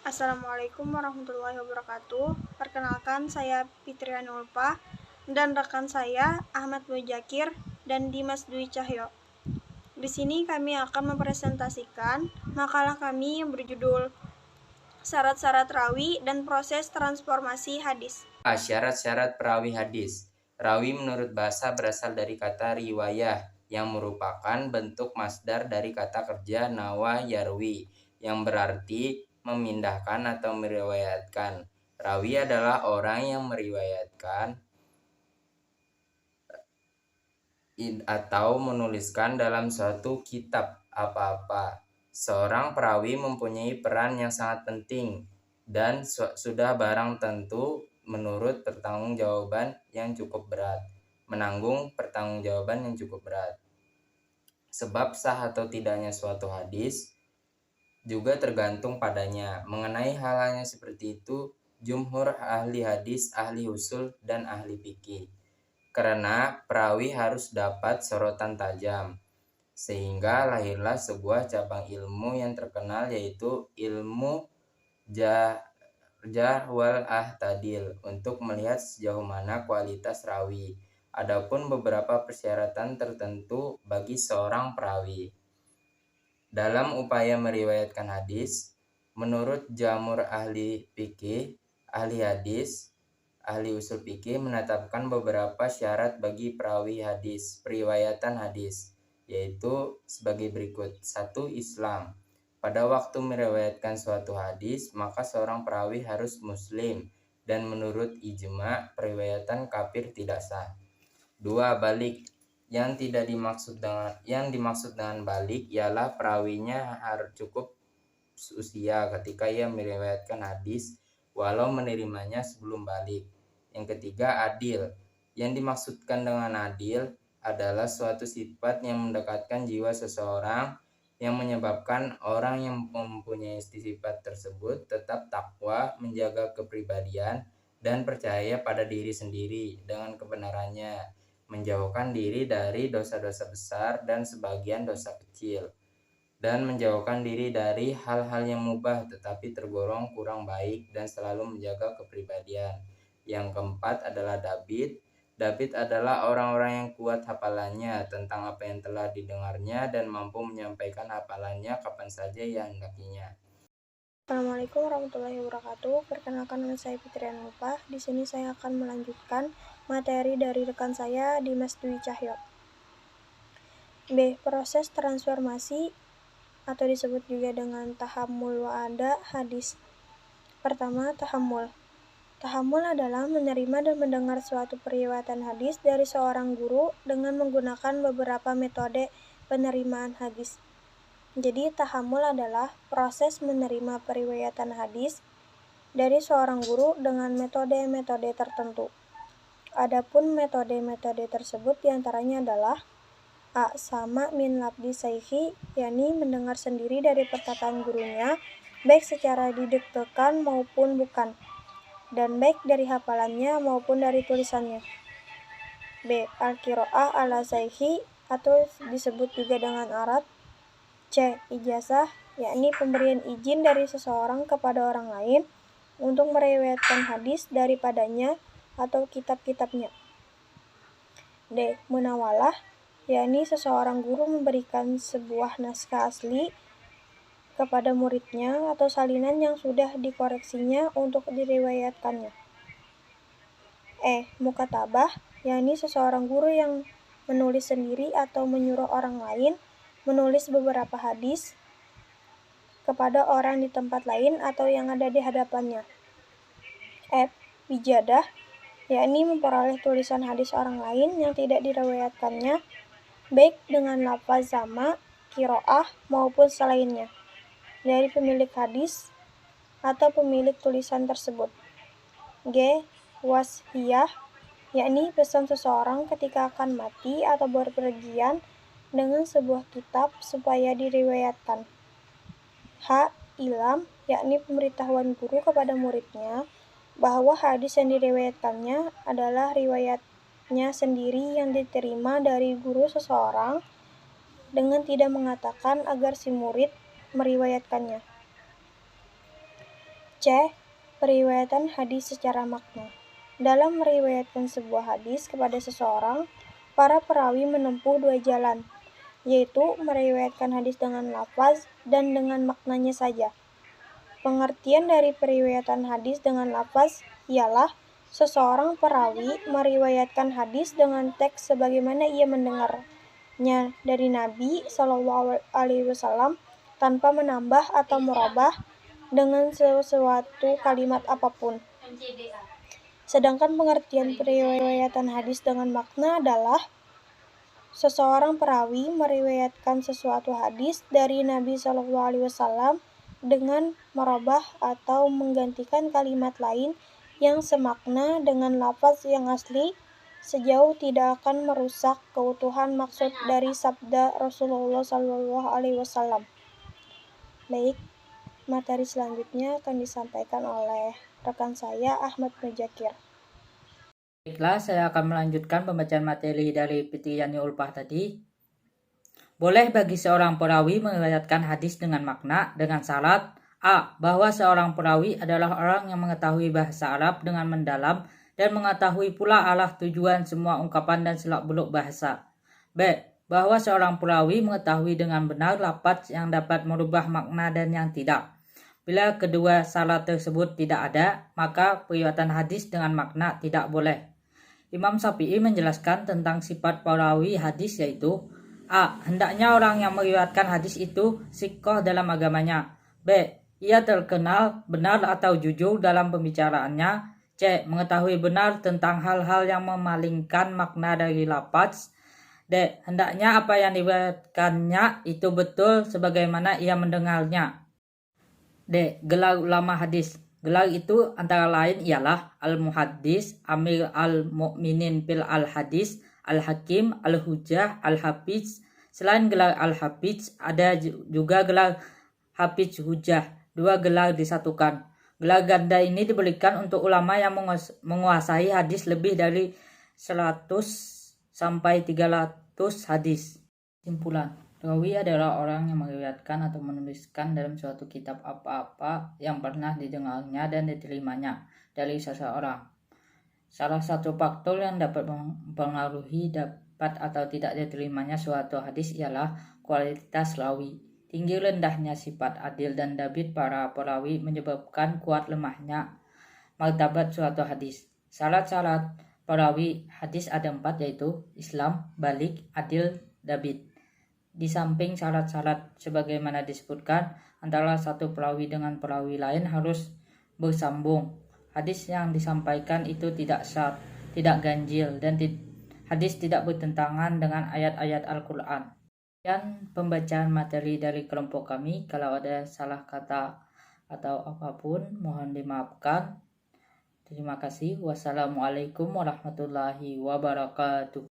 Assalamualaikum warahmatullahi wabarakatuh. Perkenalkan, saya Fitriani Ulpah dan rekan saya Ahmad Mujakir dan Dimas Dwi Cahyo. Di sini kami akan mempresentasikan makalah kami yang berjudul Syarat-syarat rawi dan proses transformasi hadis. Syarat-syarat perawi hadis. Rawi menurut bahasa berasal dari kata riwayah yang merupakan bentuk masdar dari kata kerja nawa yarwi yang berarti memindahkan atau meriwayatkan. Rawi adalah orang yang meriwayatkan atau menuliskan dalam suatu kitab apa-apa. Seorang perawi mempunyai peran yang sangat penting dan sudah barang tentu menurut pertanggungjawaban yang cukup berat. Menanggung pertanggungjawaban yang cukup berat. Sebab sah atau tidaknya suatu hadis juga tergantung padanya. Mengenai hal-halnya seperti itu, jumhur ahli hadis, ahli usul, dan ahli fikih. Karena perawi harus dapat sorotan tajam, sehingga lahirlah sebuah cabang ilmu yang terkenal, yaitu ilmu jarh wal tadil, untuk melihat sejauh mana kualitas rawi. Adapun beberapa persyaratan tertentu bagi seorang perawi dalam upaya meriwayatkan hadis, menurut jamhur ahli fikih, ahli hadis, ahli usul fikih menetapkan beberapa syarat bagi perawi hadis, periwayatan hadis, yaitu sebagai berikut. 1. Islam. Pada waktu meriwayatkan suatu hadis, maka seorang perawi harus muslim, dan menurut ijma, periwayatan kafir tidak sah. 2. Balik. Yang dimaksud dengan balik ialah perawinya harus cukup usia ketika ia meriwayatkan hadis walau menerimanya sebelum balik. Yang ketiga, adil. Yang dimaksudkan dengan adil adalah suatu sifat yang mendekatkan jiwa seseorang yang menyebabkan orang yang mempunyai sifat tersebut tetap takwa, menjaga kepribadian, dan percaya pada diri sendiri dengan kebenarannya, menjauhkan diri dari dosa-dosa besar dan sebagian dosa kecil, dan menjauhkan diri dari hal-hal yang mubah tetapi tergolong kurang baik, dan selalu menjaga kepribadian. Yang keempat adalah dabit. Dabit adalah orang-orang yang kuat hafalannya tentang apa yang telah didengarnya dan mampu menyampaikan hafalannya kapan saja ia hendakinya. Assalamualaikum warahmatullahi wabarakatuh. Perkenalkan, nama saya Fitriani Ulpah. Di sini saya akan melanjutkan materi dari rekan saya Dimas Dwi Cahyo. B. Proses transformasi atau disebut juga dengan tahammul wa'ada hadis. Pertama, tahammul. Tahammul adalah menerima dan mendengar suatu periwayatan hadis dari seorang guru dengan menggunakan beberapa metode penerimaan hadis. Jadi, tahammul adalah proses menerima periwayatan hadis dari seorang guru dengan metode-metode tertentu. Adapun metode-metode tersebut diantaranya adalah A. Sama min labdi saikhi, yakni mendengar sendiri dari perkataan gurunya, baik secara didektekan maupun bukan, dan baik dari hafalannya maupun dari tulisannya. B. Al-Qira'ah ala saikhi, atau disebut juga dengan arat. C. Ijazah, yakni pemberian izin dari seseorang kepada orang lain untuk meriwayatkan hadis daripadanya atau kitab-kitabnya. D. Munawalah, yakni seseorang guru memberikan sebuah naskah asli kepada muridnya atau salinan yang sudah dikoreksinya untuk diriwayatkannya. E. Mukatabah, yakni seseorang guru yang menulis sendiri atau menyuruh orang lain menulis beberapa hadis kepada orang di tempat lain atau yang ada di hadapannya. F. Wijadah, yakni memperoleh tulisan hadis orang lain yang tidak diriwayatkannya, baik dengan lafaz sama, qiraah, maupun selainnya, dari pemilik hadis atau pemilik tulisan tersebut. G. Wasiyah, yakni pesan seseorang ketika akan mati atau berpergian dengan sebuah kitab supaya diriwayatkan. H. Ilam, yakni pemberitahuan guru kepada muridnya bahwa hadis yang diriwayatkannya adalah riwayatnya sendiri yang diterima dari guru seseorang, dengan tidak mengatakan agar si murid meriwayatkannya. C. Periwayatan hadis secara makna. Dalam meriwayatkan sebuah hadis kepada seseorang, para perawi menempuh dua jalan, yaitu meriwayatkan hadis dengan lafaz dan dengan maknanya saja. Pengertian dari periwayatan hadis dengan lafaz ialah seseorang perawi meriwayatkan hadis dengan teks sebagaimana ia mendengarnya dari Nabi SAW tanpa menambah atau merubah dengan sesuatu kalimat apapun. Sedangkan pengertian periwayatan hadis dengan makna adalah seseorang perawi meriwayatkan sesuatu hadis dari Nabi SAW dengan merubah atau menggantikan kalimat lain yang semakna dengan lafaz yang asli sejauh tidak akan merusak keutuhan maksud dari sabda Rasulullah SAW. Baik, materi selanjutnya akan disampaikan oleh rekan saya Ahmad Mujakir. Baiklah, saya akan melanjutkan pembacaan materi dari Fitriani Ulpah tadi. Boleh bagi seorang perawi meriwayatkan hadis dengan makna dengan syarat A. Bahwa seorang perawi adalah orang yang mengetahui bahasa Arab dengan mendalam dan mengetahui pula arah tujuan semua ungkapan dan seluk-beluk bahasa. B. Bahwa seorang perawi mengetahui dengan benar lafaz yang dapat merubah makna dan yang tidak. Bila kedua syarat tersebut tidak ada, maka periwayatan hadis dengan makna tidak boleh. Imam Syafi'i menjelaskan tentang sifat perawi hadis yaitu A. Hendaknya orang yang meriwayatkan hadis itu siqah dalam agamanya. B. Ia terkenal benar atau jujur dalam pembicaraannya. C. Mengetahui benar tentang hal-hal yang memalingkan makna dari lafaz. D. Hendaknya apa yang diriwayatkannya itu betul sebagaimana ia mendengarnya. D. Gelar ulama hadis. Gelar itu antara lain ialah Al-Muhaddis, Amir Al-Mu'minin fil Al-Hadis, Al-Hakim, Al-Hujjah, Al-Hafiz. Selain gelar Al-Hafiz, ada juga gelar Hafiz Hujjah. Dua gelar disatukan. Gelar ganda ini diberikan untuk ulama yang menguasai hadis lebih dari 100 sampai 300 hadis. Simpulan. Rawi adalah orang yang meriwayatkan atau menuliskan dalam suatu kitab apa-apa yang pernah didengarnya dan diterimanya dari seseorang. Salah satu faktor yang dapat mempengaruhi dapat atau tidak diterimanya suatu hadis ialah kualitas rawi. Tinggi rendahnya sifat adil dan dabit para perawi menyebabkan kuat lemahnya martabat suatu hadis. Syarat-syarat perawi hadis ada 4 yaitu Islam, balik, adil, dabit. Di samping syarat-syarat sebagaimana disebutkan, antara satu perawi dengan perawi lain harus bersambung. Hadis yang disampaikan itu tidak sah, tidak ganjil, dan hadis tidak bertentangan dengan ayat-ayat Al-Quran. Dan pembacaan materi dari kelompok kami, kalau ada salah kata atau apapun mohon dimaafkan. Terima kasih. Wassalamualaikum warahmatullahi wabarakatuh.